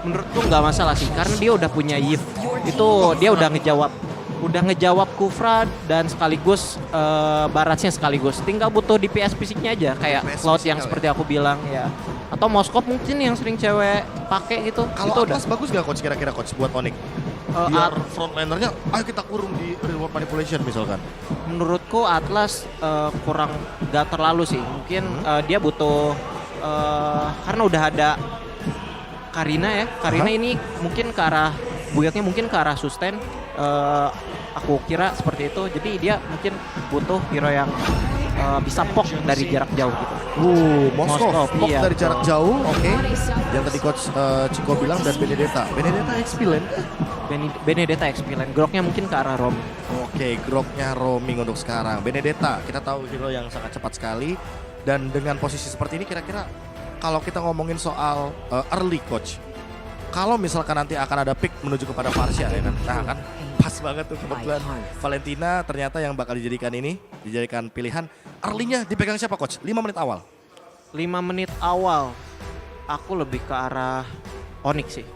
menurutku nggak masalah sih karena dia udah punya Yves. Itu dia udah ngejawab Kufra dan sekaligus Barrage-nya sekaligus. Tinggal butuh DPS fisiknya aja kayak DPS Cloud yang fisikal seperti aku bilang ya. Atau Moskov mungkin yang sering cewek pakai gitu. Kalau itu udah. Atlas bagus gak coach kira-kira coach buat Onyx? Biar frontlinernya, ayo kita kurung di real world manipulation misalkan. Menurutku Atlas kurang gak terlalu sih. Mungkin dia butuh karena udah ada Karina ya. Karina ini mungkin ke arah build-nya mungkin ke arah sustain. Aku kira seperti itu. Jadi dia mungkin butuh hero yang bisa pok dari jarak jauh gitu. Moskov pok iya. dari jarak jauh, oke. Yang tadi coach Chico bilang dan Benedetta. Benedetta XP-Lane. Benedetta XP-Lane. Groknya mungkin ke arah Rom. Oke, groknya roaming untuk sekarang. Benedetta, kita tahu hero yang sangat cepat sekali. Dan dengan posisi seperti ini kira-kira kalau kita ngomongin soal early coach. Kalau misalkan nanti akan ada pick menuju kepada Varsha ya kan. Nah kan pas banget tuh kebetulan Valentina ternyata yang bakal dijadikan pilihan. Early-nya dipegang siapa coach? 5 menit awal. 5 menit awal aku lebih ke arah Onyx sih.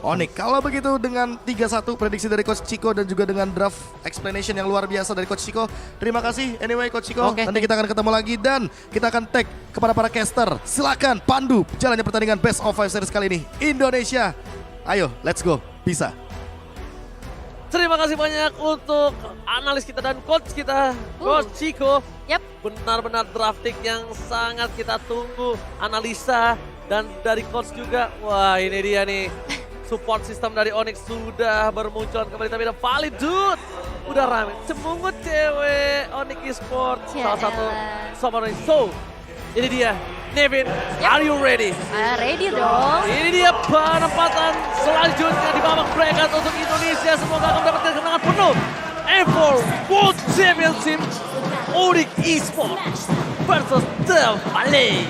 Onyx, kalau begitu dengan 3-1 prediksi dari Coach Chico dan juga dengan draft explanation yang luar biasa dari Coach Chico. Terima kasih anyway Coach Chico, nanti kita akan ketemu lagi dan kita akan tag kepada para caster. Silakan pandu jalannya pertandingan Best of 5 series kali ini. Indonesia, ayo let's go, bisa. Terima kasih banyak untuk analis kita dan coach kita, Coach Chico. Yap. Benar-benar drafting yang sangat kita tunggu, analisa dan dari coach juga. Wah ini dia nih, support system dari Onyx sudah bermunculan kembali tapi udah valid dude. Udah rame, semungut cewek Onyx Esports, salah satu sobat Onyx. So, ini dia, Nevin, are you ready? Ready dong. Ini dia penempatan selanjutnya di babak breakout untuk Indonesia. Semoga akan mendapatkan kemenangan penuh. M4 World Championship Onyx Esports versus The Valley.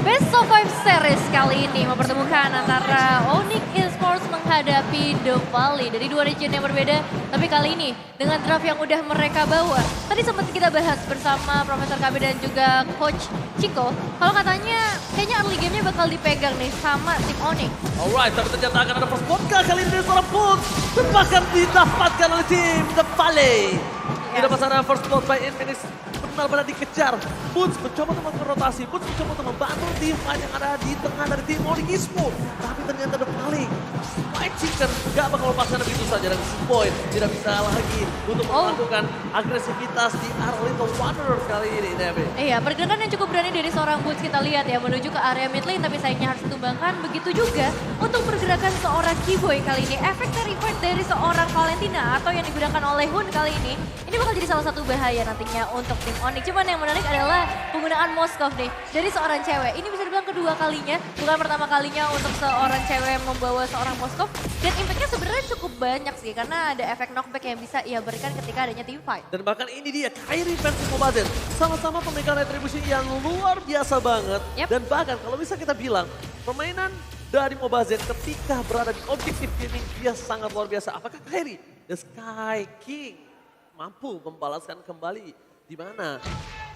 Best of 5 series kali ini mempertemukan antara Onyx Esports menghadapi The Valley dari dua region yang berbeda. Tapi kali ini dengan draft yang udah mereka bawa. Tadi sempat kita bahas bersama Profesor KB dan juga Coach Chico. Kalau katanya kayaknya early game-nya bakal dipegang nih sama tim Onyx. Alright, tapi ternyata akan ada first vodka kali ini dari seorang Put. Bahkan didapatkan oleh tim The Valley. Tidak masalah first blood by Infinix. Benar-benar dikejar. Boots mencoba untuk melakukan rotasi. Boots mencoba untuk membantu tim fight yang ada di tengah dari tim Onyx Esports. Tapi ternyata The Valley White Chicken gak bakal lepaskan begitu saja. Dan Point tidak bisa lagi untuk melakukan agresivitas di arah Little Wanderer kali ini, Debbie. Iya, pergerakan yang cukup berani dari seorang Boots kita lihat ya menuju ke area mid lane tapi sayangnya harus ditumbangkan. Begitu juga untuk pergerakan seorang Keyboy kali ini. Efek dari fight dari seorang Valentina atau yang digunakan oleh Hun kali ini bakal jadi salah satu bahaya nantinya untuk tim Onyx. Cuman yang menarik adalah penggunaan Moskov nih dari seorang cewek. Ini bisa dibilang kedua kalinya, bukan pertama kalinya untuk seorang cewek membawa seorang Moskov. Dan impactnya sebenarnya cukup banyak sih karena ada efek knockback yang bisa ia berikan ketika adanya team fight. Dan bahkan ini dia Kairi versus Mobazen. Sama-sama pemegang retribusi yang luar biasa banget. Dan bahkan kalau bisa kita bilang permainan dari Mobazen ketika berada di objektif gaming dia sangat luar biasa. Apakah Kairi, The Sky King, mampu membalaskan kembali di mana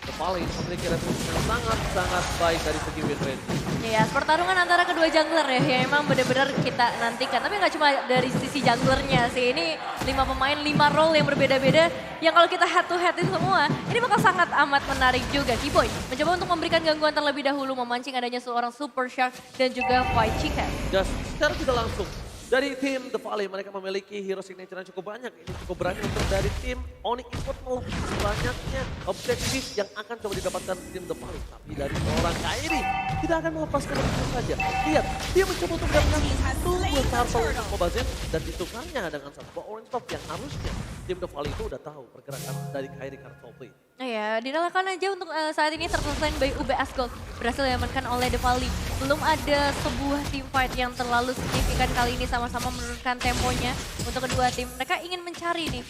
The Valley memiliki retribusi yang sangat-sangat baik dari segi win rate. Iya, pertarungan antara kedua jungler ya yang emang benar-benar kita nantikan. Tapi nggak cuma dari sisi junglernya sih, ini 5 pemain, 5 role yang berbeda-beda. Yang kalau kita head to head itu semua, ini bakal sangat amat menarik juga. Keyboy mencoba untuk memberikan gangguan terlebih dahulu, memancing adanya seorang Super Shark dan juga White Chicken. Just secara tidak langsung. Dari tim The Valley mereka memiliki hero signature yang cukup banyak. Ini cukup berani untuk dari tim Onyx Esports melepas banyaknya objektif yang akan coba didapatkan tim The Valley. Tapi dari seorang Kairi tidak akan melepaskan begitu saja. Lihat, dia mencoba untuk mendapatkan satu buah turtle untuk Mobazen dan ditukarnya dengan satu buah orange top yang harusnya tim The Valley itu udah tahu pergerakan dari Kairi Kartopi. Ya, direlakan aja untuk saat ini terselesai by UBS Gold. Berhasil diamankan oleh The Valley. Belum ada sebuah team fight yang terlalu signifikan kali ini sama-sama menurunkan temponya untuk kedua tim. Mereka ingin mencari nih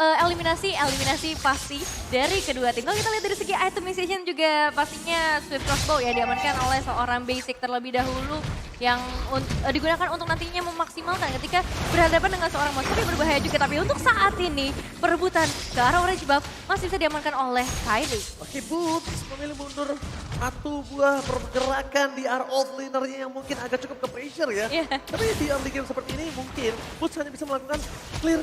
eliminasi pasti dari kedua tim. Kalau kita lihat dari segi itemization juga pastinya Swift Crossbow ya diamankan oleh seorang basic terlebih dahulu yang digunakan untuk nantinya memaksimalkan ketika berhadapan dengan seorang monster yang berbahaya juga. Tapi untuk saat ini perebutan ke arah orange buff masih bisa diamankan oleh Kairi. Oke, Boots memilih mundur satu buah pergerakan di arah offlanernya yang mungkin agak cukup ke pressure ya. Iya. Tapi di early game seperti ini mungkin Boots hanya bisa melakukan clear,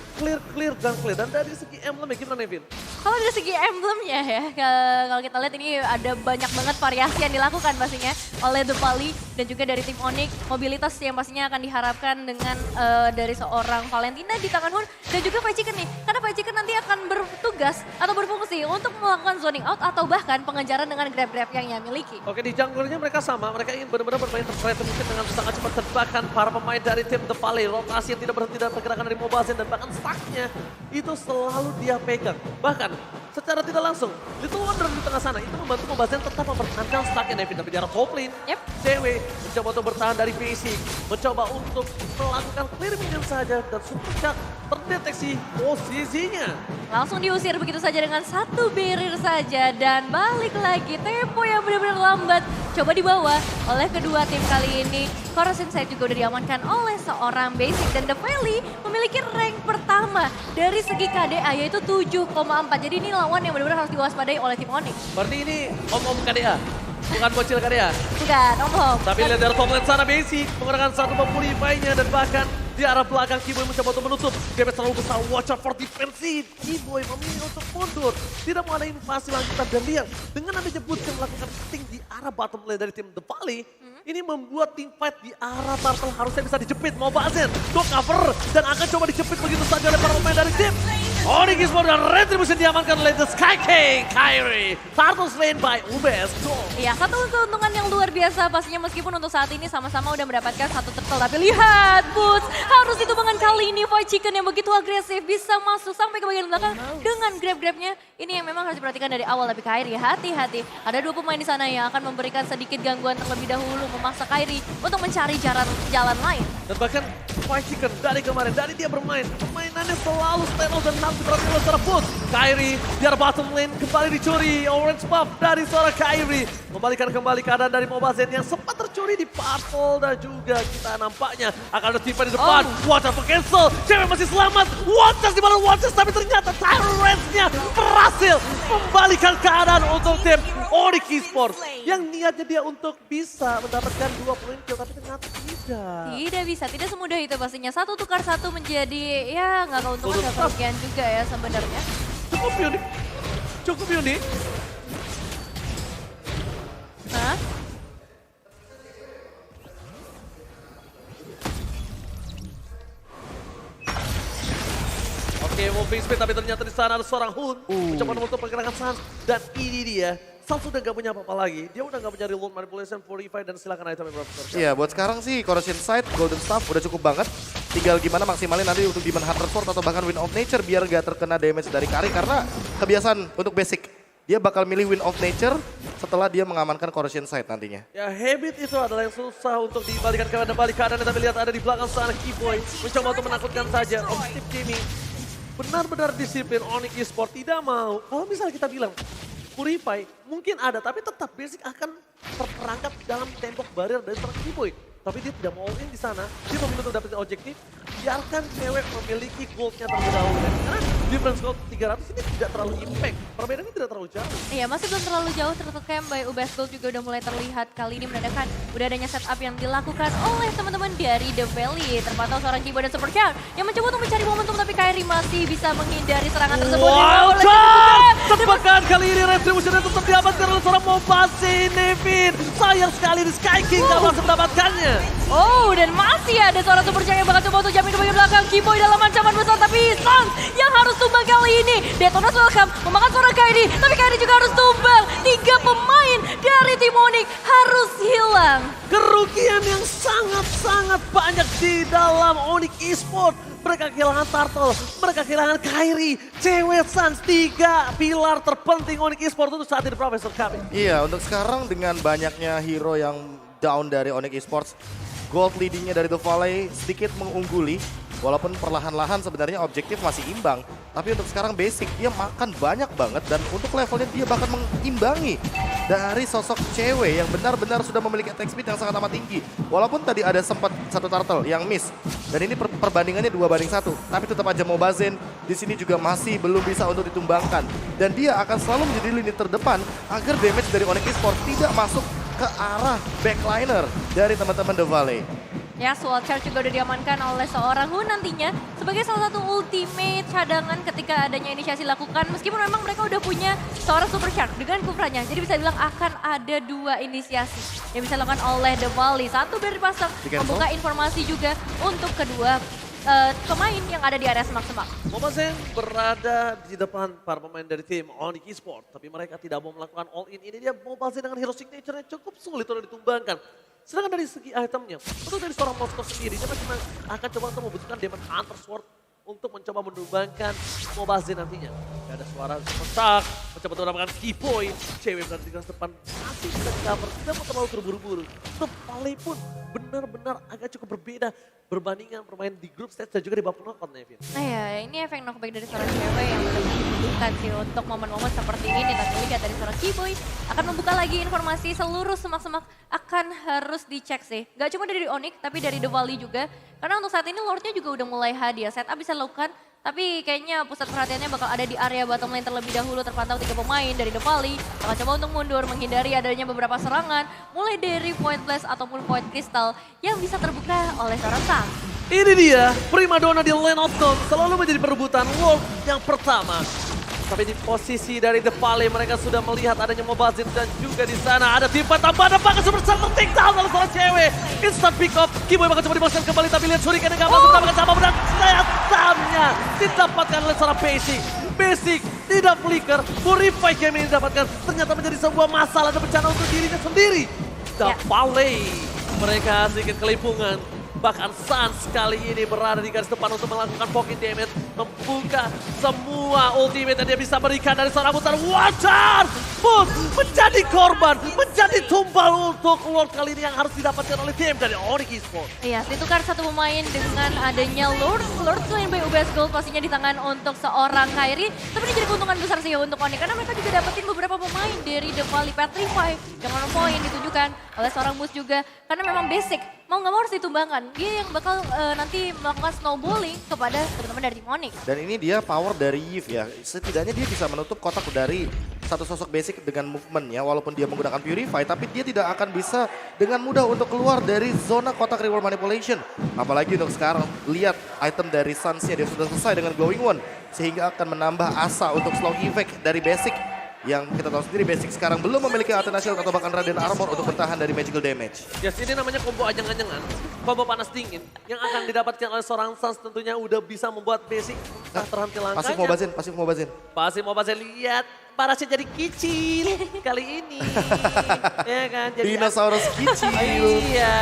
dan clear. Dan dari segi emblem ya gimana Nevin? Kalau dari segi emblemnya ya, kalau kita lihat ini ada banyak banget variasi yang dilakukan pastinya oleh The Valley dan juga dari tim Onyx. Mobilitas yang pastinya akan diharapkan dengan dari seorang Valentina di tangan Hun dan juga Fight Chicken nih. Karena Fight Chicken nanti akan bertugas atau berfungsi untuk melakukan zoning out atau bahkan pengejaran dengan grab-grab yang ia miliki. Oke, di jungle-nya mereka sama. Mereka ingin benar-benar bermain terkait mungkin dengan sangat cepat. Dan bahkan para pemain dari tim The Valley, rotasi yang tidak berhenti dan pergerakan dari Mobile Legends dan bahkan stacknya itu selalu dia pegang. Bahkan secara tidak langsung, Little Wonder di tengah sana itu membantu Mobile Legends tetap mempertahankan stacknya Nevin. Tapi di arah top lane, Yep. cewek mencoba untuk bertahan dari basic, mencoba untuk melakukan clear minion saja dan Superchat terdeteksi posisinya. Langsung diusir begitu saja dengan satu barrier saja dan balik lagi tempo yang benar-benar lambat. Coba dibawa oleh kedua tim kali ini. Chorus Inside juga udah diamankan oleh seorang basic dan The Valley memiliki rank pertama dari segi KDA yaitu 7,4. Jadi ini lawan yang benar-benar harus diwaspadai oleh tim Onyx. Berarti ini om-om KDA, bukan bocil KDA. Bukan, Om. Tapi lihat dari top lane sana basic menggunakan satu pemulify-nya dan bahkan di arah belakang Kiboy mencoba untuk menutup. Damage terlalu besar, watch out for defensive. Kiboy memilih untuk mundur. Tidak mau ada invasi lanjutan dan lihat dengan adanya Boots yang melakukan cutting di arah bottom lane dari tim The Valley. Ini membuat tim fight di arah Turtle harusnya bisa dijepit. Mau Bazen, go cover dan akan coba dijepit begitu saja oleh para pemain dari tim Onyx Esports dan Retribution diamankan oleh The Sky King, Kyrie. Turtle slain by UBS Gold. Iya, satu keuntungan yang luar biasa pastinya meskipun untuk saat ini sama-sama udah mendapatkan satu turtle. Tapi lihat, Boots harus ditumbangkan kali ini. Fight Chicken yang begitu agresif bisa masuk sampai ke bagian belakang dengan grab-grabnya. Ini yang memang harus diperhatikan dari awal. Tapi Kyrie hati-hati, ada dua pemain di sana yang akan memberikan sedikit gangguan terlebih dahulu. Memaksa Kyrie untuk mencari jalan lain. Dan bahkan Fight Chicken dari kemarin, dari dia bermain, permainannya selalu stand out dan harus diperhatikan oleh seorang Boots. Kyrie di arah bottom lane kembali dicuri, orange buff dari seorang Kyrie. Membalikan kembali keadaan dari Mobile Legends yang sempat tercuri di Purple dan juga kita nampaknya akan ada tipe di depan. Watch out for cancel, cewek masih selamat. Watch out di bawah watch out, tapi ternyata Tyrants-nya berhasil membalikan keadaan untuk tim Onyx Esports. Yang niatnya dia untuk bisa mendapatkan 2 poin kill, tapi ternyata tidak. Tidak bisa, tidak semudah itu pastinya. Satu tukar satu menjadi ya nggak keuntungan nggak kerugian juga ya sebenarnya. Cukup unik. Cukup unik. Hah? Oke, moving speed tapi ternyata di sana ada seorang Hun. Mencoba menutup pergerakan Sans. Dan ini dia. Sans udah gak punya apa-apa lagi. Dia udah gak punya reload manipulation, purify dan silakan itemnya Profesor. Iya, buat sekarang sih Corrosion Sight, Golden Staff udah cukup banget. Tinggal gimana maksimalin nanti untuk Demon Hunter Sword atau bahkan Wind of Nature biar gak terkena damage dari Kari. Karena kebiasaan untuk basic, dia bakal milih Wind of Nature setelah dia mengamankan Corrosion Sight nantinya. Ya, habit itu adalah yang susah untuk dibalikan keadaan. Tapi lihat ada di belakang sana Kiboy. Mencoba untuk menakutkan saja. Objektif Gaming benar-benar disiplin. Onyx Esports tidak mau. Kalau misalnya kita bilang Purify mungkin ada, tapi tetap basic akan terperangkap dalam tembok barrier dari seorang Kiboy. Tapi dia tidak mau all in di sana. Dia memilih untuk dapetin objektif. Biarkan cewek memiliki goldnya terlebih dahulu. Karena difference gold 300 ini tidak terlalu impact. Perbedaannya tidak terlalu jauh. Iya, masih belum terlalu jauh. Turtle Camp by UBS Gold juga udah mulai terlihat. Kali ini menandakan udah adanya setup yang dilakukan oleh teman-teman dari The Valley. Terpantau seorang Kibo dan Superchat yang mencoba untuk mencari momentum, tapi Kyrie masih bisa menghindari serangan tersebut. Wow, Oleh Chan! Tebakan kali ini Retribution tetap diamankan oleh seorang Mobasi Nevin. Sayang sekali di Sky King gak langsung mendapatkannya. Oh, dan masih ada seorang Superchat yang bakal coba untuk jamin ke bagian belakang. Kiboy dalam ancaman besar, tapi Sans yang harus tumbang kali ini. Detonas welcome, memakan seorang Kyrie, tapi Kyrie juga harus tumbang. 3 pemain dari tim Onyx harus hilang. Kerugian yang sangat-sangat banyak di dalam Onyx Esports. Mereka kehilangan Turtle, mereka kehilangan Kyrie, cewek Sans, 3 pilar terpenting Onyx Esports untuk saat ini Profesor Kami. Iya, untuk sekarang dengan banyaknya hero yang down dari Onyx Esports, gold leadingnya dari The Valley sedikit mengungguli. Walaupun perlahan-lahan sebenarnya objektif masih imbang. Tapi untuk sekarang basic dia makan banyak banget dan untuk levelnya dia bahkan mengimbangi dari sosok cewek yang benar-benar sudah memiliki attack speed yang sangat amat tinggi. Walaupun tadi ada sempat satu turtle yang miss. Dan ini perbandingannya 2-1. Tapi tetap aja Mobazin di sini juga masih belum bisa untuk ditumbangkan. Dan dia akan selalu menjadi lini terdepan agar damage dari Onyx Esports tidak masuk ke arah backliner dari teman-teman The Valley. Ya, Sword Charge juga udah diamankan oleh seorang Hu nantinya sebagai salah satu ultimate cadangan ketika adanya inisiasi lakukan. Meskipun memang mereka udah punya seorang Super Shark dengan Kufranya. Jadi bisa bilang akan ada 2 inisiasi yang bisa dilakukan oleh The Valley. Satu dari pasang membuka informasi juga untuk kedua pemain yang ada di area semak-semak. Mobazin berada di depan para pemain dari tim Onyx Esports. Tapi mereka tidak mau melakukan all-in. Ini dia Mobazin dengan hero signature-nya cukup sulit untuk ditumbangkan. Sedangkan dari segi itemnya, untuk dari seorang Moskov sendiri, dia masih akan coba untuk membutuhkan Demon Hunter Sword untuk mencoba menumbangkan Mobazin nantinya. Gak ada suara sementak, mencoba untuk mendapatkan key point. Cewek berada di garis depan, masih bisa di-cover, tidak mau terlalu terburu-buru. Tepalnya pun benar-benar agak cukup berbeda berbandingkan bermain di grup stage dan juga di babak knockout, Nevin. Nah ya, ini efek knockback dari seorang cewek yang benar-benar dibutuhkan sih untuk momen-momen seperti ini. Tapi lihat dari seorang Keyboy akan membuka lagi informasi seluruh semak-semak akan harus dicek sih. Gak cuma dari Onyx, tapi dari The Valley juga. Karena untuk saat ini Lordnya juga udah mulai hadir. Setup bisa dilakukan, tapi kayaknya pusat perhatiannya bakal ada di area bottom lane terlebih dahulu. Terpantau 3 pemain dari The Valley. Akan coba untuk mundur, menghindari adanya beberapa serangan. Mulai dari Point Blast ataupun Point Crystal yang bisa terbuka oleh seorang Sang. Ini dia, primadona di Lane of Dawn selalu menjadi perebutan Lord yang pertama. Tapi di posisi dari The Valley mereka sudah melihat adanya Mobazin dan juga di sana ada tim tambahan apakah super satu takedown oleh seorang cewek. Instant pick up, Keyboy bakal coba dibalaskan kembali tapi lihat Shuriken yang gak masuk mendapatkan sama dan setamnya didapatkan oleh seorang Basic. Basic tidak flicker, Purify game ini didapatkan ternyata menjadi sebuah masalah dan bencana untuk dirinya sendiri. The Valley mereka sedikit kelimpungan. Bahkan Sans kali ini berada di garis depan untuk melakukan pocket damage. Membuka semua ultimate yang dia bisa berikan dari seorang putar wajar. Pun menjadi korban, menjadi tumbal untuk Lord kali ini yang harus didapatkan oleh tim dari Onyx Esports. Iya, ditukar satu pemain dengan adanya Lord. Lord selain by UBS Gold pastinya di tangan untuk seorang Kairi. Tapi ini jadi keuntungan besar sih untuk Onyx. Karena mereka juga dapetin beberapa pemain dari The Valley Petrify. Dengan poin ditunjukkan oleh seorang Moose juga. Karena memang basic, mau nggak mau harus ditumbangkan. Dia yang bakal nanti melakukan snowballing kepada teman-teman dari tim Onyx. Dan ini dia power dari Yves ya. Setidaknya dia bisa menutup kotak dari satu sosok basic dengan movementnya. Walaupun dia menggunakan Purify, tapi dia tidak akan bisa dengan mudah untuk keluar dari zona kotak reward manipulation. Apalagi untuk sekarang, lihat item dari Suns-nya dia sudah selesai dengan Glowing One. Sehingga akan menambah asa untuk slow effect dari basic. Yang kita tahu sendiri basic sekarang belum memiliki Athena Shield atau bahkan Radiant Armor untuk bertahan dari magical damage. Yes, ini namanya combo ajang-ajangan, combo panas dingin yang akan didapatkan oleh seorang Sans tentunya udah bisa membuat basic terhenti langkahnya. Pasif Mobazin. Pasti mau bahasa lihat parasnya jadi kecil kali ini. Ya kan? Jadi Dinosaurus kecil. Iya.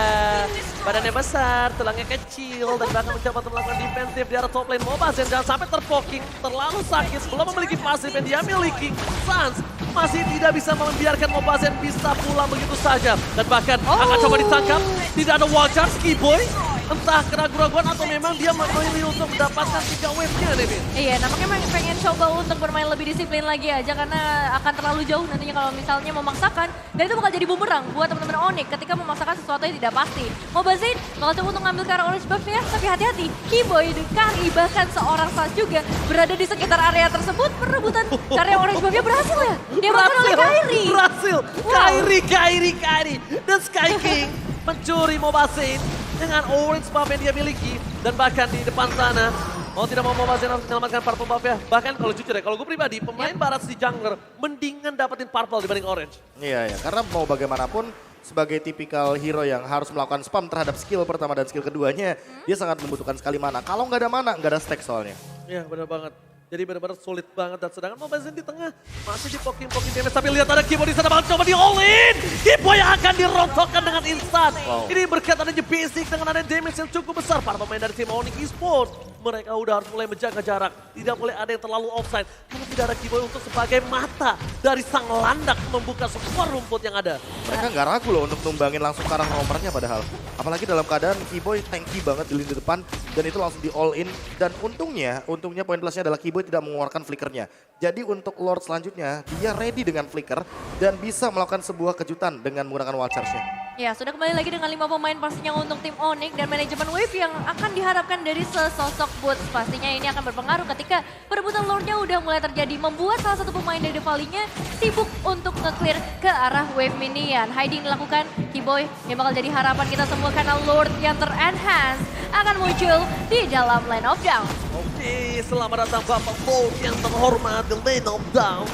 Badannya besar, tulangnya kecil dan bahkan mencoba untuk melakukan defensif di arah top lane Mobazin. Jangan sampai terpoking, terlalu sakit, belum memiliki pasif yang dia miliki. Sans masih tidak bisa membiarkan Mobazin bisa pulang begitu saja. Dan bahkan akan coba ditangkap, tidak ada wajar Keyboy. Entah keraguan-keraguan atau memang dia memilih untuk mendapatkan 3 wave-nya, Devin. Iya, nampaknya memang pengen coba untuk bermain lebih disiplin lagi aja karena akan terlalu jauh nantinya kalau misalnya memaksakan. Dan itu bakal jadi bumerang buat teman-teman Onyx ketika memaksakan sesuatu yang tidak pasti. Mobazin bakal coba untuk ngambil ke arah orange buff-nya, tapi hati-hati. Keyboy, Kari, bahkan seorang Sans juga berada di sekitar area tersebut. Perebutan area orange buff-nya berhasil ya? Dia makan oleh Kairi. Berhasil, Wow. Kairi. Dan Sky King mencuri Mobazin dengan orange buff yang dia miliki. Dan bahkan di depan sana, mau tidak mau Mobazin harus menyelamatkan purple buff ya. Bahkan kalau jujur ya, kalau gue pribadi, pemain barat di jungler mendingan dapetin purple dibanding orange. Iya, karena mau bagaimanapun sebagai tipikal hero yang harus melakukan spam terhadap skill pertama dan skill keduanya, dia sangat membutuhkan sekali mana. Kalau nggak ada mana, nggak ada stack soalnya. Iya benar banget. Jadi benar-benar sulit banget dan sedangkan Mobazin di tengah masih di poking damage tapi lihat ada Keyboy di sana bakal coba di all in. Keyboy yang akan dirontokkan dengan instan. Wow. Ini berkat adanya basic dengan adanya damage yang cukup besar para pemain dari tim Onyx Esports mereka udah harus mulai menjaga jarak. Tidak boleh ada yang terlalu offside. Karena tidak ada Kiboy untuk sebagai mata dari sang landak membuka semua rumput yang ada. Mereka nggak ragu loh untuk numbangin langsung ke arah nomornya padahal. Apalagi dalam keadaan Kiboy tanky banget di lini depan dan itu langsung di all in. Dan untungnya poin plusnya adalah Kiboy tidak mengeluarkan flickernya. Jadi untuk Lord selanjutnya dia ready dengan flicker dan bisa melakukan sebuah kejutan dengan menggunakan wild charge-nya. Ya, sudah kembali lagi dengan 5 pemain pastinya untuk tim Onyx dan manajemen Wave yang akan diharapkan dari sesosok Boots. Pastinya ini akan berpengaruh ketika perebutan Lordnya udah mulai terjadi. Membuat salah satu pemain dari Devalinya sibuk untuk nge-clear ke arah Wave minion. Hiding dilakukan, Kiboy yang bakal jadi harapan kita semua karena Lord yang ter-enhance akan muncul di dalam lane of down. Oke, selamat datang Bapak Lord yang terhormat di lane of down.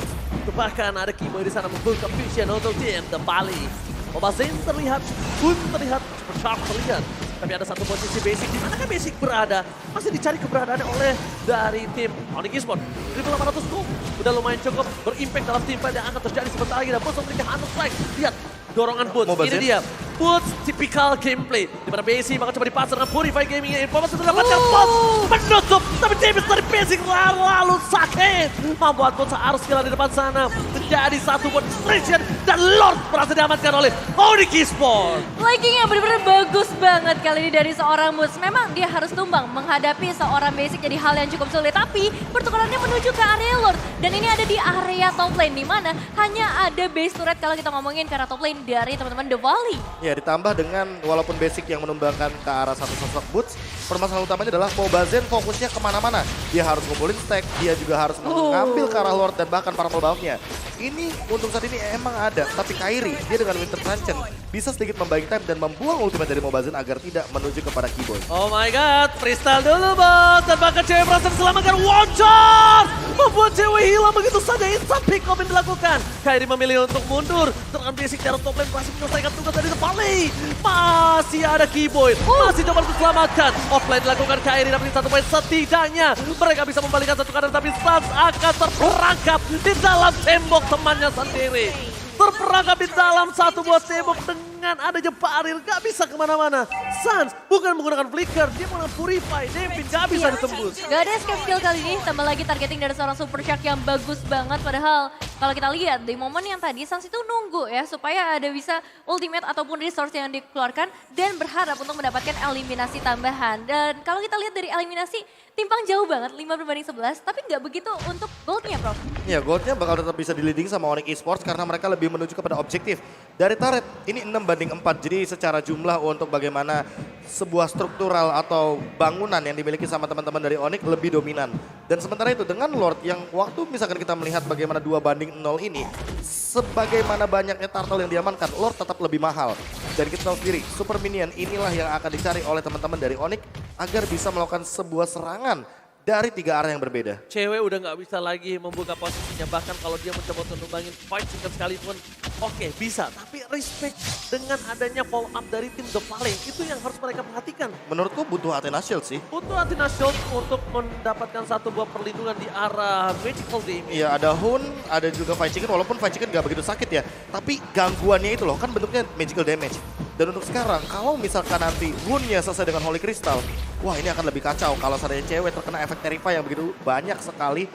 Bahkan ada Kiboy di sana membuka vision untuk tim Devali. Mobazen terlihat, Boon terlihat, Super Shark terlihat. Tapi ada satu posisi basic, di mana kan basic berada? Masih dicari keberadaannya oleh dari tim Onyx Esports. 1800 gold, udah lumayan cukup berimpact dalam tim fight yang akan terjadi sebentar lagi. Dan Boots memberikan Hunter Strike, lihat dorongan Boots, ini dia. Boots, typical gameplay. Dimana Basic bakal coba dipasar dengan Purify Gaming. Informasi sudah dapatkan Boots, menutup. Tapi damage dari Basic lalu sakit. Membuat Boots harus kira di depan sana. Menjadi satu buat distraction. Dan Lord berhasil diamankan oleh Onyx Esports. Flanking yang benar-benar bagus banget kali ini dari seorang Boots. Memang dia harus tumbang menghadapi seorang Basic jadi hal yang cukup sulit. Tapi pertukarannya menuju ke area Lord. Dan ini ada di area top lane. Di mana hanya ada base turret kalau kita ngomongin ke arah top lane dari teman-teman Devali. Ya, ditambah dengan walaupun basic yang menumbangkan ke arah satu sosok Boots, permasalahan utamanya adalah Mobazen fokusnya kemana-mana. Dia harus ngumpulin stack, dia juga harus mengambil ke arah Lord dan bahkan para pembalapnya. Ini untuk saat ini emang ada, tapi Kairi dia dengan Winter Transcend bisa sedikit membagi time dan membuang ultimate dari Mobazen agar tidak menuju kepada Kiboy. Oh my god, freestyle dulu bos. Dan bahkan cewek berhasil diselamatkan. One shot! Membuat cewek hilang begitu saja. Instant pick up yang dilakukan. Kairi memilih untuk mundur. Dengan basic dari top lane berhasil menyelesaikan tugas dari Devali. Masih ada Kiboy. Masih coba untuk selamatkan. Offline dilakukan Kairi dapat satu poin setidaknya. Mereka bisa membalikan satu keadaan tapi Sans akan terperangkap di dalam tembok temannya sendiri. Terperangkap di dalam satu buah tembok dengan adanya Baril, gak bisa kemana-mana. Sans bukan menggunakan flicker, dia menggunakan Purify, Devin gak bisa ditembus. Gak ada escape kill kali ini, tambah lagi targeting dari seorang Super Shark yang bagus banget. Padahal kalau kita lihat di momen yang tadi, Sans itu nunggu ya supaya ada bisa ultimate ataupun resource yang dikeluarkan dan berharap untuk mendapatkan eliminasi tambahan. Dan kalau kita lihat dari eliminasi, timpang jauh banget, 5-11, tapi nggak begitu untuk goldnya, Prof. Ya, goldnya bakal tetap bisa di-leading sama Onyx Esports karena mereka lebih menuju kepada objektif. Dari turret, ini 6-4, jadi secara jumlah untuk bagaimana sebuah struktural atau bangunan yang dimiliki sama teman-teman dari Onyx lebih dominan. Dan sementara itu dengan Lord yang waktu misalkan kita melihat bagaimana 2-0 ini, sebagaimana banyaknya turtle yang diamankan, Lord tetap lebih mahal. Dan kita tahu sendiri, Super Minion inilah yang akan dicari oleh teman-teman dari Onyx agar bisa melakukan sebuah serangan dari 3 arah yang berbeda. Cewek udah nggak bisa lagi membuka posisinya, bahkan kalau dia mencoba untuk numbangin fight chicken sekalipun, oke, bisa. Tapi respect dengan adanya follow up dari tim The Valley, itu yang harus mereka perhatikan. Menurutku butuh Athena Shield sih. Untuk Athena Shield untuk mendapatkan satu buah perlindungan di arah Magical Damage. Iya, ada Hun, ada juga Fight Chicken, walaupun Fight Chicken gak begitu sakit ya. Tapi gangguannya itu loh, kan bentuknya Magical Damage. Dan untuk sekarang, kalau misalkan nanti Hun-nya selesai dengan Holy Crystal, wah ini akan lebih kacau kalau seandainya cewek terkena efek Terrify yang begitu banyak sekali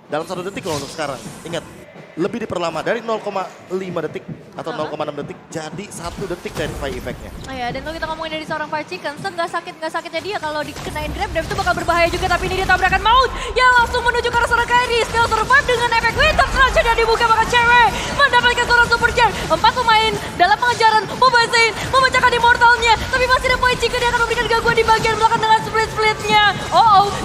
dalam 1 detik loh untuk sekarang. Ingat, lebih diperlama dari 0,5 detik atau 0,6 detik jadi 1 detik Terrify efeknya. Oh ya, dan kalau kita ngomongin dari seorang Fight Chicken, nggak sakitnya dia kalau dikenain grab itu bakal berbahaya juga. Tapi ini dia tabrakan maut yang langsung menuju ke arah seorang Kairi. Still survive dengan efek Winter Transcend yang dibuka bakal cewek mendapatkan seorang Super Shark. 4 pemain dalam pengejaran Mobazen memecahkan Immortalnya. Tapi masih ada Fight Chicken yang akan memberikan gangguan di bagian belakang dengan split-splitnya.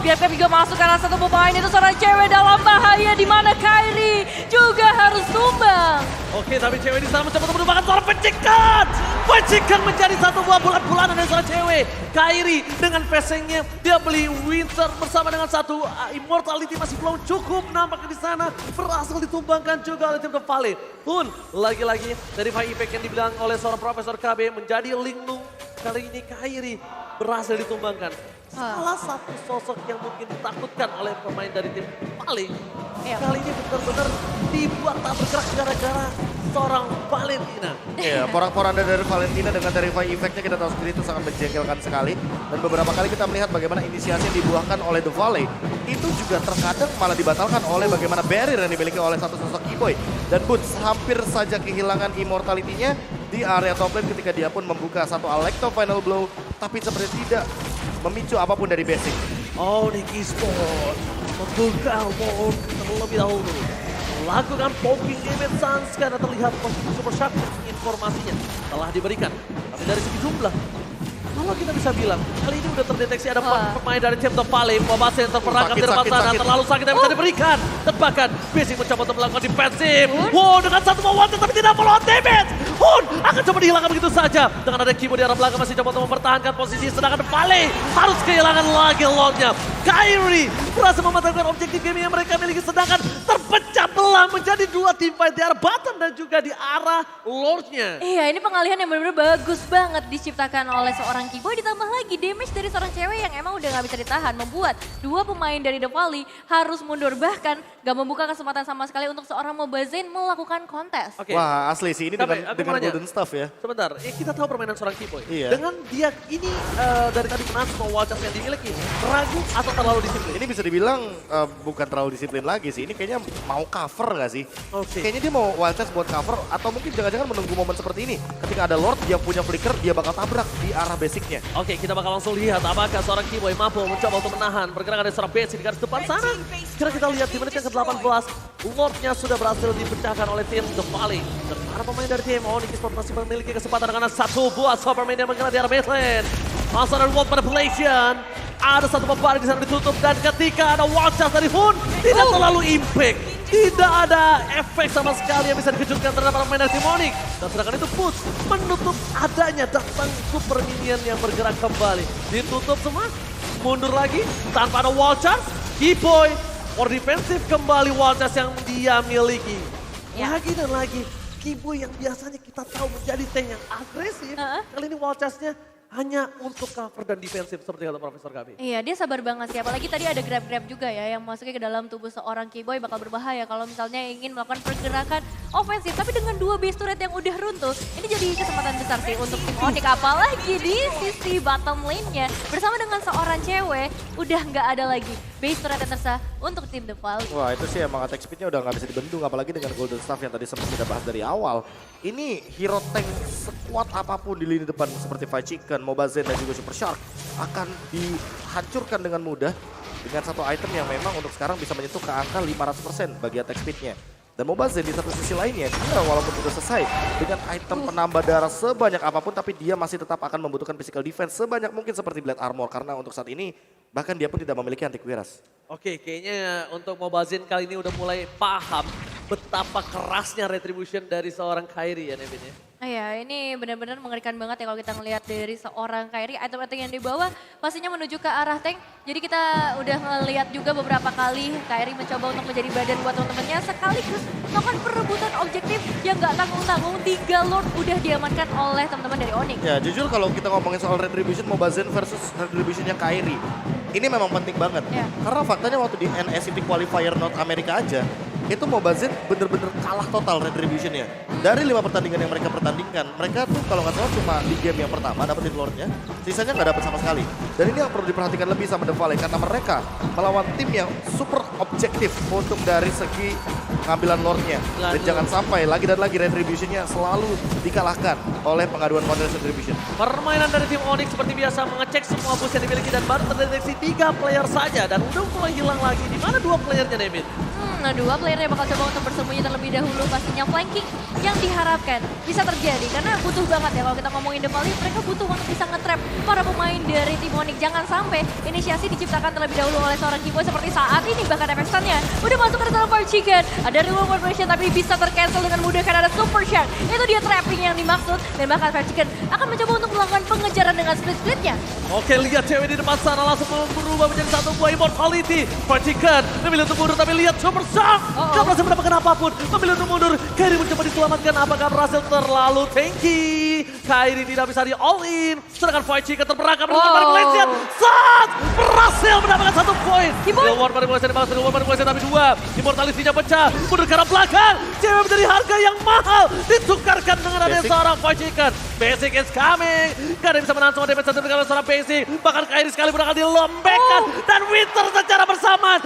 BFF juga masuk karena satu pemain itu seorang cewek dalam bahaya di mana Kairi juga harus tumbang. Oke, tapi cewek di sana mencoba untuk menumbangkan seorang Pecikan. Pecikan menjadi satu buah bulan-bulanan dari seorang cewek. Kairi dengan passingnya dia beli Winter bersama dengan satu Immortality masih belum cukup nampaknya di sana. Berhasil ditumbangkan juga oleh tim The Valley. Pun lagi-lagi dari high impact yang dibilang oleh seorang Profesor KB menjadi linglung. Kali ini Kairi berhasil ditumbangkan. Salah satu sosok yang mungkin ditakutkan oleh pemain dari tim Valley. Kali ini benar-benar dibuat tak bergerak gara-gara seorang Valentina. Iya, porak-poranda dari Valentina dengan Terrify Effect-nya kita tahu sendiri itu sangat menjengkelkan sekali. Dan beberapa kali kita melihat bagaimana inisiasi yang dibuahkan oleh The Valley itu juga terkadang malah dibatalkan oleh bagaimana barrier yang dimiliki oleh satu sosok Keyboy. Dan Boots hampir saja kehilangan immortality-nya di area top lane ketika dia pun membuka satu Alecto Final Blow. Tapi seperti tidak memicu apapun dari basic. Oh, Nicky Sport membuka mode terlebih dahulu. Lakukan popping damage Sans karena terlihat posisi Super Shark informasinya telah diberikan. Tapi dari segi jumlah, kalau kita bisa bilang, kali ini udah terdeteksi ada pemain dari tim The Valley. Mobasen terperangkap di depan sana, terlalu sakit yang bisa diberikan. Dan bahkan, Basic mencoba untuk melakukan defensif. Wow, dengan satu one tapi tidak follow damage. Hun akan coba dihilangkan begitu saja. Dengan ada Kimo di arah belakang masih coba untuk mempertahankan posisi. Sedangkan The Valley harus kehilangan lagi Lordnya. Kairi berhasil mematahkan objektif game yang mereka miliki. Sedangkan terpecah belah menjadi dua tim fight di arah bottom dan juga di arah Lordnya. Iya, ini pengalihan yang benar-benar bagus banget diciptakan oleh seorang Keyboy, ditambah lagi damage dari seorang cewek yang emang udah gak bisa ditahan, membuat dua pemain dari The Valley harus mundur, bahkan gak membuka kesempatan sama sekali untuk seorang Mobazen melakukan kontes. Oke. Wah asli sih ini Tapi, dengan aku mau nanya. golden stuff ya. Sebentar, kita tahu permainan seorang Keyboy. Iya. Dengan dia ini dari tadi kena semua wajah yang dimiliki, ragu atau terlalu disiplin? Ini bisa dibilang bukan terlalu disiplin lagi sih. Ini kayaknya mau cover nggak sih? Oke. Kayaknya dia mau wild chance buat cover atau mungkin jangan-jangan menunggu momen seperti ini. Ketika ada Lord dia punya flicker, dia bakal tabrak di arah basicnya. Oke, kita bakal langsung lihat apakah seorang Keyboy mampu mencoba untuk menahan pergerakan dari seorang basic di garis depan sana. Sekarang kita lihat di menit yang ke-18, Lordnya sudah berhasil dipecahkan oleh tim The Valley. Dan para pemain dari tim Onyx Sport masih memiliki kesempatan dengan satu buah Superman yang menggelar di arah mid lane. Langsung ada World Manipulation. Ada satu beban di sana ditutup dan ketika ada wajah dari Hun, tidak terlalu impact. Tidak ada efek sama sekali yang bisa dikejutkan terhadap para pemain dari tim Onyx. Dan sedangkan itu Boots menutup adanya datang super minion yang bergerak kembali. Ditutup semua, mundur lagi tanpa ada wall charge. Keyboy or defensif kembali wall charge yang dia miliki. Lagi dan lagi, Keyboy yang biasanya kita tahu menjadi tank yang agresif. Kali ini wall charge-nya hanya untuk cover dan defensif seperti kata Profesor Gabi. Iya, dia sabar banget sih. Apalagi tadi ada grab-grab juga ya yang masuknya ke dalam tubuh seorang Keyboy bakal berbahaya kalau misalnya ingin melakukan pergerakan ofensif. Tapi dengan dua base turret yang udah runtuh, ini jadi kesempatan besar sih untuk tim Onyx. Apalagi di sisi bottom lane-nya bersama dengan seorang cewek udah nggak ada lagi base turret yang tersisa untuk tim The Valley. Wah itu sih emang attack speed-nya udah nggak bisa dibendung. Apalagi dengan golden staff yang tadi sempat kita bahas dari awal. Ini hero tank sekuat apapun di lini depan seperti Fight Chicken, Mobazen dan juga Super Shark akan dihancurkan dengan mudah dengan satu item yang memang untuk sekarang bisa menyentuh ke angka 500% bagi attack speed-nya. Dan Mobazen di satu sisi lainnya, dia walaupun sudah selesai dengan item penambah darah sebanyak apapun, tapi dia masih tetap akan membutuhkan physical defense sebanyak mungkin seperti Blade Armor. Karena untuk saat ini, bahkan dia pun tidak memiliki anti-Quiras. Oke, kayaknya untuk Mobazen kali ini udah mulai paham betapa kerasnya retribution dari seorang Kairi ya Nevin ya. Iya, ini benar-benar mengerikan banget ya kalau kita ngelihat dari seorang Kairi, item-item yang dibawa pastinya menuju ke arah tank. Jadi kita udah ngelihat juga beberapa kali Kairi mencoba untuk menjadi badan buat teman-temannya sekaligus melakukan perebutan objektif yang gak tanggung-tanggung. 3 Lord udah diamankan oleh teman-teman dari Onyx. Ya jujur kalau kita ngomongin soal retribution Mobazen versus retributionnya Kairi, ini memang penting banget. Ya. Karena faktanya waktu di NSCT Qualifier North America aja, itu Mobazen bener-bener kalah total retributionnya. Dari 5 pertandingan yang mereka pertandingkan, mereka tuh kalau nggak salah cuma di game yang pertama dapetin Lordnya, sisanya nggak dapet sama sekali. Dan ini yang perlu diperhatikan lebih sama The Valley, karena mereka melawan tim yang super objektif untuk dari segi pengambilan Lordnya. Dan jangan sampai lagi dan lagi retributionnya selalu dikalahkan oleh pengaduan konten retribution. Permainan dari tim Onyx seperti biasa mengecek semua boost yang dimiliki dan baru terdeteksi 3 player saja dan udah mulai hilang lagi. Di mana 2 playernya Nevin? Nah, 2 playernya bakal coba untuk bersembunyi terlebih dahulu. Pastinya flanking yang diharapkan bisa terjadi karena butuh banget ya kalau kita ngomongin The Valley, mereka butuh untuk bisa nge-trap para pemain dari tim Onyx. Jangan sampai inisiasi diciptakan terlebih dahulu oleh seorang Keyboy seperti saat ini. Bahkan efek stun-nya udah masuk ke dalam Fire Chicken. Ada reward conversion tapi bisa tercancel dengan mudah karena ada Super Shark. Itu dia trapping yang dimaksud dan bahkan Fire Chicken akan mencoba untuk melakukan pengejaran dengan split-splitnya. Oke, lihat cewek di depan sana langsung berubah menjadi satu buah immortality. Fire Chicken memilih untuk mundur tapi lihat Super Shark. Gak berhasil mendapatkan apapun. Memilih untuk mundur. Kairi mencoba diselamatkan. Apakah berhasil? Terlalu tanky. Kairi tidak bisa di all in. Sedangkan Fire Chicken terperangkap dengan Manipulation. Saat berhasil mendapatkan 1 poin. point. Keyboard. Skill war manipulasi dibalas, skill war manipulasi tapi 2. Immortalisinya pecah, mundur ke arah belakang. CW menjadi harga yang mahal. Ditukarkan dengan adanya Basic. seorang Fajikan. Basic is coming. Gak ada yang bisa menahan semua damage satu dengan seorang Basic. Bahkan Kairi sekali akan dilembekkan. Dan Winter secara bersamaan.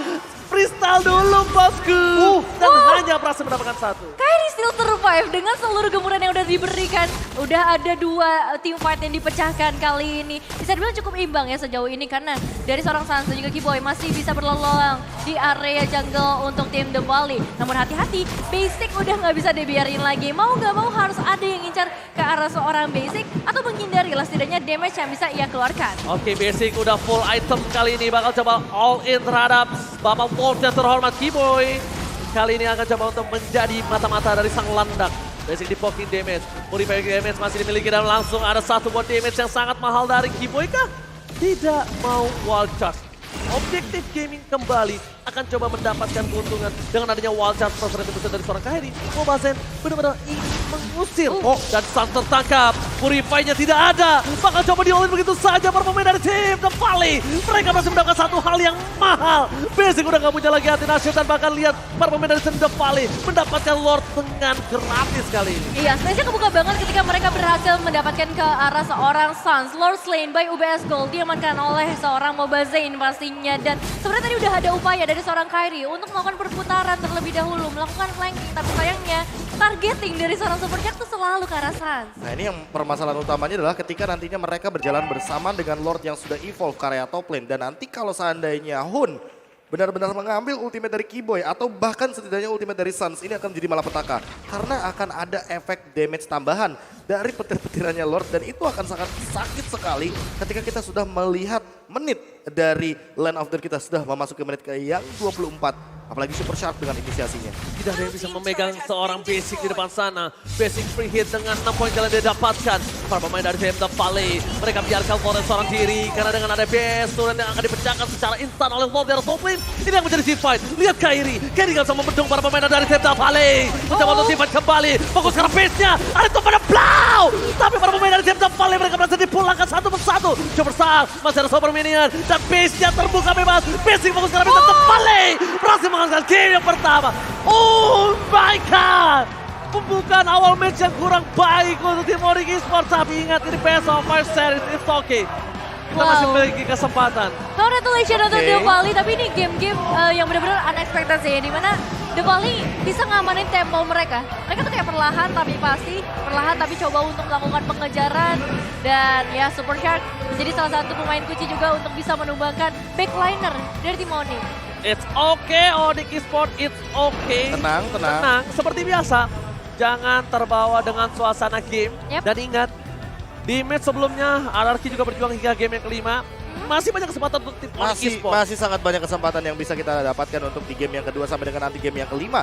Freestyle dulu bosku. Dan hanya berhasil mendapatkan 1. Kairi still survive dengan seluruh gemuran yang udah diberikan. Udah ada 2 team fight yang dipecahkan kali ini. Bisa dibilang cukup imbang ya sejauh ini karena dari seorang Sans dan juga Keyboy masih bisa berlalang di area jungle untuk tim The Valley. Namun hati-hati, Basic udah nggak bisa dibiarin lagi. Mau nggak mau harus ada yang ngincar ke arah seorang Basic atau menghindari lah setidaknya damage yang bisa ia keluarkan. Oke, Basic udah full item kali ini. Bakal coba all in terhadap Bapak Wolf yang terhormat Keyboy. Kali ini akan coba untuk menjadi mata-mata dari sang landak. Basic di poking damage. Purify damage masih dimiliki dan langsung ada 1 buat damage yang sangat mahal dari Keyboy kah? Tidak mau wild charge. Objektif gaming kembali akan coba mendapatkan keuntungan dengan adanya wild charge plus retribution dari seorang Kairi. Mobile Zen benar-benar ingin mengusir. Dan sang tertangkap. Purify-nya tidak ada. Bakal coba di-all-in begitu saja para pemain dari tim The Valley. Mereka masih mendapatkan satu hal yang mahal. Basic udah gak punya lagi hati nasib dan bahkan lihat para pemain dari tim The Valley mendapatkan Lord dengan gratis kali ini. Iya, space-nya kebuka banget ketika mereka berhasil mendapatkan ke arah seorang Sans. Lord Slain by UBS Gold diamankan oleh seorang Mobile Zain pastinya. Dan sebenarnya tadi udah ada upaya dari seorang Kairi untuk melakukan perputaran terlebih dahulu, melakukan flanking. Tapi sayangnya targeting dari seorang Superjack itu selalu ke arah Sans. Nah ini yang permasalahan utamanya adalah ketika nantinya mereka berjalan bersama dengan Lord yang sudah evolve ke area top lane. Dan nanti kalau seandainya Hun benar-benar mengambil ultimate dari Keyboy atau bahkan setidaknya ultimate dari Sans, ini akan menjadi malapetaka. Karena akan ada efek damage tambahan dari petir-petirannya Lord dan itu akan sangat sakit sekali ketika kita sudah melihat menit dari Land of Death kita sudah memasuki menit ke yang 24. Apalagi Super Shark dengan inisiasinya. Tidak ada yang bisa memegang seorang Basic di depan sana. Basic free hit dengan 6 poin kalian dia dapatkan. Para pemain dari tim The Valley. Mereka biarkan Florence seorang diri. Karena dengan ada BS, turun yang akan dipecahkan secara instan oleh Lord dari top lane. Ini yang menjadi team fight. Lihat Kairi. Kairi gak bisa membendung para pemain dari tim The Valley. Mencoba untuk team fight kembali. Fokus ke base-nya. Ada itu pada Blau. Tapi para pemain dari tim The Valley mereka berhasil dipulangkan satu persatu. Coba besar. Masih ada super minion. Dan base-nya terbuka bebas. Basic fokus ke base The Valley. Berhasil mengalahkan game yang pertama. Oh my god. Pembukaan awal match yang kurang baik untuk tim Onyx Esports. Tapi ingat ini best of 5 series. It's okay. Kita masih memiliki kesempatan. Congratulations untuk The Valley, tapi ini game-game yang benar-benar unexpected sih. Dimana The Valley bisa ngamanin tempo mereka. Mereka tuh kayak perlahan tapi pasti. Perlahan tapi coba untuk melakukan pengejaran. Dan ya Super Shark menjadi salah satu pemain kunci juga untuk bisa menumbangkan backliner dari tim Onyx. It's okay, Onyx Esports, it's okay. Tenang, tenang. Tenang, seperti biasa. Jangan terbawa dengan suasana game. Yep. Dan ingat, di match sebelumnya, RRQ juga berjuang hingga game yang kelima. Masih banyak kesempatan untuk tim Onyx Esports. Masih sangat banyak kesempatan yang bisa kita dapatkan untuk di game yang kedua sampai dengan nanti game yang kelima.